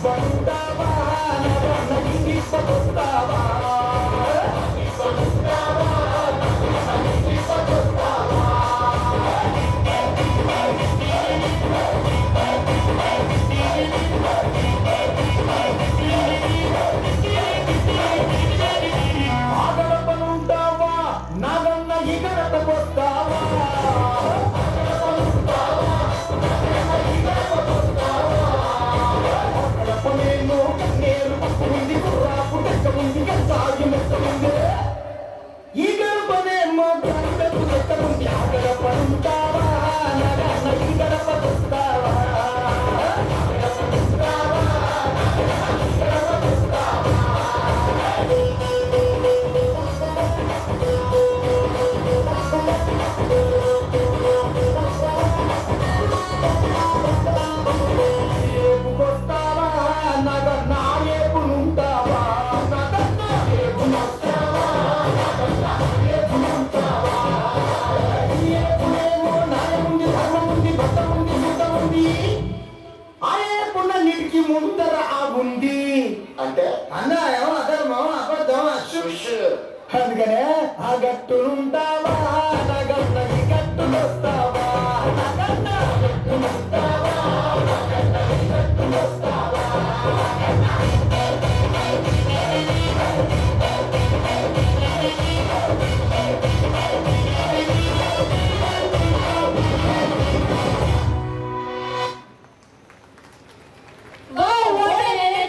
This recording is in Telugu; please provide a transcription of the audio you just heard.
పడుతావా నగన్నకి పడుతావా ఆగడపనుంటావా నగన్న ఈ గడపకొస్తావా గడపనేమో కన్నేరు ఉంది కుర్రాపు గడ్డ ఉంది గంటాయి మెత్త ఉంది ఈ గడపనేమో గంటకు గడ్డ ఉంది ఆ గడపనుంటావా నగన్న ఈ గడపకొస్తావా ఏపుకొస్తావా నగన్న ఏపునుంటావా నగన్న ఏపునొస్తావా ఏపునుంటావా ఏపునేమో న్యాయముంది ధర్మముంది భక్తముంది సుతముంది ఆ ఏపునన్నిటికి ముందర ఆగుంది అంటే అన్యాయం అధర్మం అబద్ధం శుష్ అందుకనే ఆ గట్టునుంటావా నగన్న ఈ గట్టునొస్తావా నగన్న గట్టునుంటావా నగన్న ఈ గట్టునొస్తావా